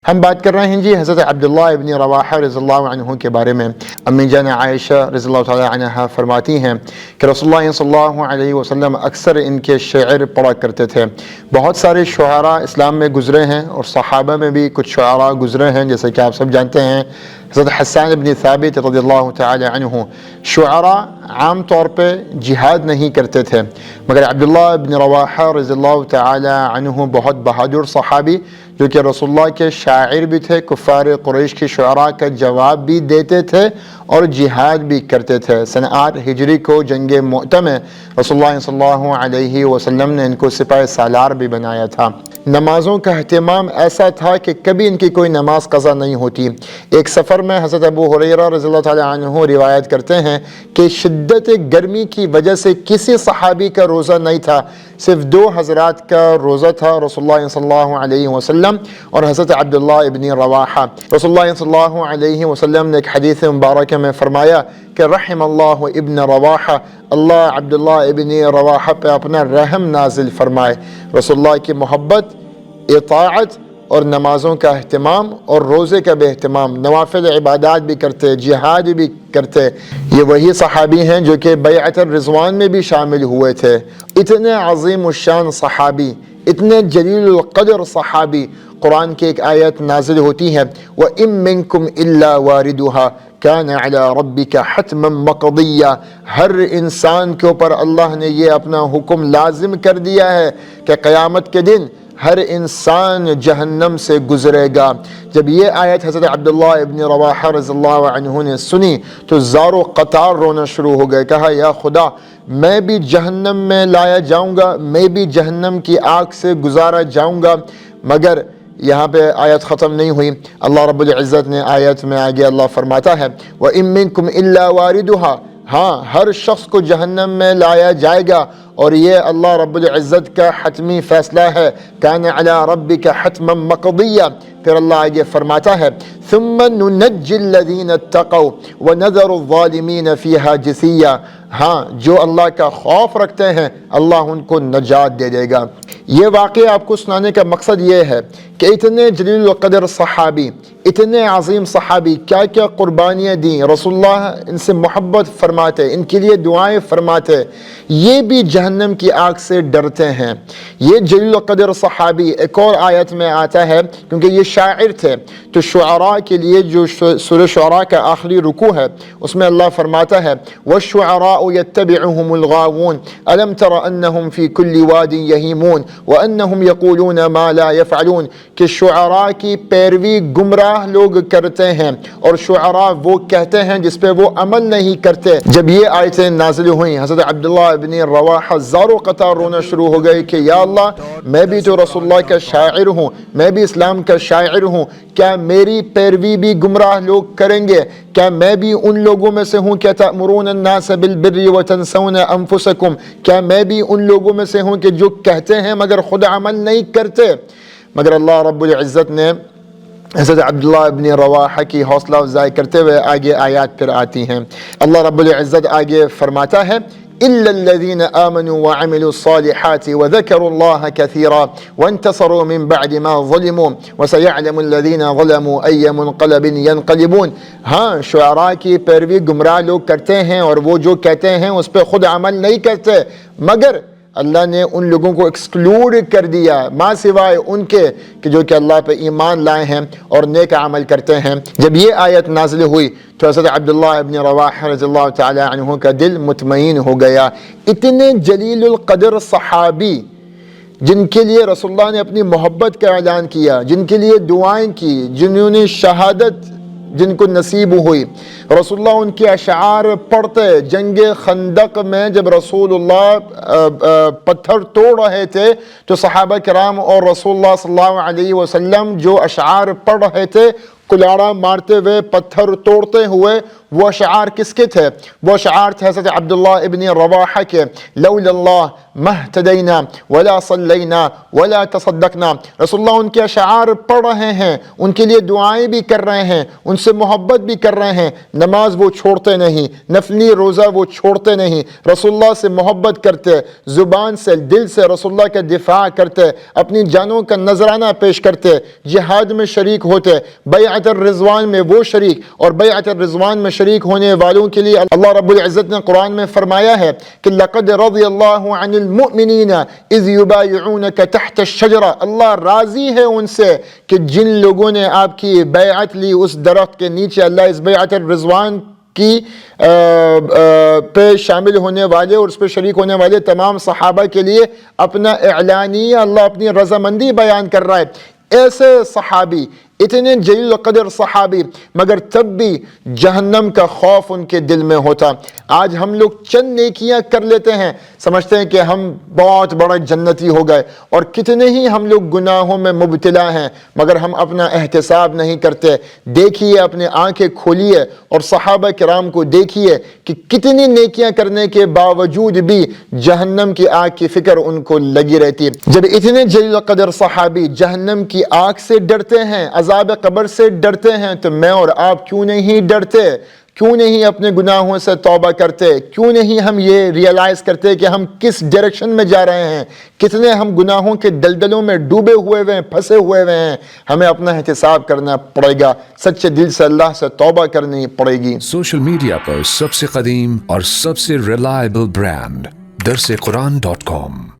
ہم بات کر رہے ہیں جی حضرت عبداللہ ابن رواحہ رضی اللہ عنہ کے بارے میں۔ امی جان عائشہ رضی اللہ تعالی عنہا فرماتی ہیں کہ رسول اللہ صلی اللہ علیہ وسلم اکثر ان کے شعر پڑھا کرتے تھے۔ بہت سارے شعراء اسلام میں گزرے ہیں اور صحابہ میں بھی کچھ شعراء گزرے ہیں، جیسے کہ آپ سب جانتے ہیں حضرت حسان ابن ثابت رضی اللہ تعالی عنہ۔ شعراء عام طور پہ جہاد نہیں کرتے تھے، مگر عبداللہ ابن رواحہ رضی اللہ تعالی عنہ بہت بہادر صحابی جو کہ رسول اللہ کے شاعر بھی تھے، کفار قریش کی شعراء کا جواب بھی دیتے تھے اور جہاد بھی کرتے تھے۔ سنہ 8 ہجری کو جنگ مؤتہ میں رسول اللہ صلی اللہ علیہ وسلم نے ان کو سپاہ سالار بھی بنایا تھا۔ نمازوں کا اہتمام ایسا تھا کہ کبھی ان کی کوئی نماز قضا نہیں ہوتی۔ ایک سفر میں حضرت ابو ہریرہ رضی اللہ تعالی عنہ روایت کرتے ہیں کہ شدت گرمی کی وجہ سے کسی صحابی کا روزہ نہیں تھا، صرف 2 حضرات کا روزہ تھا، رسول اللہ صلی اللہ علیہ وسلم اور حضرت عبداللہ ابن رواحہ۔ رسول اللہ صلی اللہ علیہ وسلم نے ایک حدیث مبارکہ میں فرمایا کہ رحم اللہ ابن رواحہ، اللہ عبداللہ ابن رواحہ پہ اپنا رحم نازل فرمائے۔ رسول اللہ کی محبت، اطاعت اور نمازوں کا اہتمام اور روزے کا بھی اہتمام، نوافل عبادات بھی کرتے، جہاد بھی کرتے۔ یہ وہی صحابی ہیں جو کہ بیعت الرضوان میں بھی شامل ہوئے تھے۔ اتنے عظیم الشان صحابی، اتنے جلیل القدر صحابی، قرآن کی ایک آیت نازل ہوتی ہے وَإِن مِّنكُمْ إِلَّا وَارِدُهَا كَانَ عَلَى رَبِّكَ حَتْمًا مَّقْضِيًّا۔ ہر انسان کے اوپر اللہ نے یہ اپنا حکم لازم کر دیا ہے کہ قیامت کے دن ہر انسان جہنم سے گزرے گا۔ جب یہ آیت حضرت عبداللہ ابن رواحہ رضی اللہ عنہ نے سنی تو زار و قطار رونا شروع ہو گئے، کہا یا خدا میں بھی جہنم میں لایا جاؤں گا، میں بھی جہنم کی آگ سے گزارا جاؤں گا۔ مگر یہاں پہ آیت ختم نہیں ہوئی، اللہ رب العزت نے آیت میں آگے اللہ فرماتا ہے وَإِن مِّنكُمْ إِلَّا وَارِدُهَا، ہاں ہر شخص کو جہنم میں لایا جائے گا اور یہ اللہ رب العزت کا حتمی فیصلہ ہے۔ کان علی ربک حتما مقضیا، پھر اللہ آگے فرماتا ہے ثم ننجی الذین اتقوا ونذر الظالمین فیہا جثیا، ہاں جو اللہ کا خوف رکھتے ہیں اللہ ان کو نجات دے دے گا۔ یہ واقعہ آپ کو سنانے کا مقصد یہ ہے کہ اتنے جلیل القدر صحابی، اتنے عظیم صحابی کیا کیا قربانیاں دیں، رسول اللہ ان سے محبت فرماتے، ان کے لیے دعائیں فرماتے، یہ بھی جہنم کی آگ سے ڈرتے ہیں۔ یہ جلیل القدر صحابی ایک اور آیت میں آتا ہے، کیونکہ یہ شاعر تھے تو شعراء کے لیے جو سورہ شعراء کا آخری رکوع ہے اس میں اللہ فرماتا ہے وَالشُّعَرَاءُ يَتَّبِعُهُمُ الْغَاوُونَ أَلَمْ تَرَ أَنَّهُمْ فِي كُلِّ وَادٍ يَهِيمُونَ وَأَنَّهُمْ يَقُولُونَ مَا لَا يَفْعَلُونَ، کہ شعراء کی پیروی گمراہ لوگ کرتے ہیں اور شعراء وہ کہتے ہیں جس پہ وہ عمل نہیں کرتے۔ جب یہ آیتیں نازل ہوئیں حضرت عبداللہ ابن رواحہ زار و قطار رونا شروع ہو گئے کہ یا اللہ میں بھی تو رسول اللہ کا شاعر ہوں، میں بھی اسلام کا شاعر ہوں، کیا میری پیروی بھی گمراہ لوگ کریں گے؟ کیا میں بھی ان لوگوں میں سے ہوں کہ تأمرون الناس بالبر وتنسون انفسکم، کیا میں بھی ان لوگوں میں سے ہوں کہ جو کہتے ہیں مگر خود عمل نہیں کرتے؟ مگر اللہ رب العزت نے حضرت عبداللہ ابن رواحہ کی حوصلہ افزائی کرتے ہوئے آگے آیات پھر آتی ہیں۔ اللہ رب العزت آگے فرماتا ہے إِلَّا الَّذِينَ آمَنُوا وَعَمِلُوا الصَّالِحَاتِ وَذَكَرُوا اللَّهَ كَثِيرًا وَانْتَصَرُوا مِنْ بَعْدِ مَا ظُلِمُوا وَسَيَعْلَمُ الَّذِينَ ظَلَمُوا أَيَّ مُنْقَلَبٍ يَنْقَلِبُونَ۔ ہاں شعراء کی پیروی گمراہ لوگ کرتے ہیں اور وہ جو کہتے ہیں اس پہ خود عمل نہیں کرتے، مگر اللہ نے ان لوگوں کو ایکسکلوڈ کر دیا ما سوائے ان کے کہ جو کہ اللہ پہ ایمان لائے ہیں اور نیک عمل کرتے ہیں۔ جب یہ آیت نازل ہوئی تو حضرت عبداللہ ابن رواحہ رضی اللہ تعالی عنہ کا دل مطمئن ہو گیا۔ اتنے جلیل القدر صحابی جن کے لیے رسول اللہ نے اپنی محبت کا اعلان کیا، جن کے لیے دعائیں کی، جنہوں نے شہادت جن کو نصیب ہوئی، رسول اللہ ان کے اشعار پڑھتے۔ جنگ خندق میں جب رسول اللہ پتھر توڑ رہے تھے تو صحابہ کرام اور رسول اللہ صلی اللہ علیہ وسلم جو اشعار پڑھ رہے تھے کلاڑا مارتے ہوئے پتھر توڑتے ہوئے وہ اشعار کس کے تھے؟ وہ اشعار تھے حضرت عبداللہ ابن رواحہ کے، لولا اللہ ما اہتدینا ولا صلینا ولا تصدقنا۔ رسول اللہ ان کے اشعار پڑھ رہے ہیں، ان کے لیے دعائیں بھی کر رہے ہیں، ان سے محبت بھی کر رہے ہیں، نماز وہ چھوڑتے نہیں، نفلی روزہ وہ چھوڑتے نہیں، رسول اللہ سے محبت کرتے، زبان سے دل سے رسول اللہ کا دفاع کرتے، اپنی جانوں کا نذرانہ پیش کرتے، جہاد میں شریک ہوتے، بیعت الرضوان میں وہ شریک، اور بیعت الرضوان میں شریک ہونے والوں کے لیے اللہ رب العزت نے قرآن میں فرمایا ہے کہ لقد رضی اللہ عن المؤمنین اذ یبایعونک تحت الشجرہ، اللہ راضی ہے ان سے کہ جن لوگوں نے آپ کی بیعت لی اس درخت کے نیچے۔ اللہ اس بیعت الرضوان کی پہ شامل ہونے والے اور اس پہ شریک ہونے والے تمام صحابہ کے لیے اپنا اعلانیہ اللہ اپنی رضامندی بیان کر رہا ہے۔ ایسے صحابی، اتنے جلیل القدر صحابی، مگر تب بھی جہنم کا خوف ان کے دل میں ہوتا۔ آج ہم لوگ چند نیکیاں کر لیتے ہیں، سمجھتے ہیں کہ ہم بہت بڑا جنتی ہو گئے، اور کتنے ہی ہم لوگ گناہوں میں مبتلا ہیں مگر ہم اپنا احتساب نہیں کرتے۔ دیکھیے، اپنے آنکھیں کھولیے اور صحابہ کرام کو دیکھیے کہ کتنی نیکیاں کرنے کے باوجود بھی جہنم کی آگ کی فکر ان کو لگی رہتی ہے۔ جب اتنے جلیل القدر صحابی جہنم کی آگ سے ڈرتے ہیں، عذاب قبر سے ڈرتے ہیں، تو میں اور آپ کیوں نہیں ڈرتے؟ کیوں نہیں اپنے گناہوں سے توبہ کرتے؟ کیوں نہیں ہم یہ ریئلائز کرتے کہ ہم کس ڈائریکشن میں جا رہے ہیں، کتنے ہم گناہوں کے دلدلوں میں ڈوبے ہوئے ہیں، پھنسے ہوئے ہیں؟ ہمیں اپنا احتساب کرنا پڑے گا، سچے دل سے اللہ سے توبہ کرنی پڑے گی۔ سوشل میڈیا پر سب سے قدیم اور سب سے ریلائبل برانڈ درسقرآن.com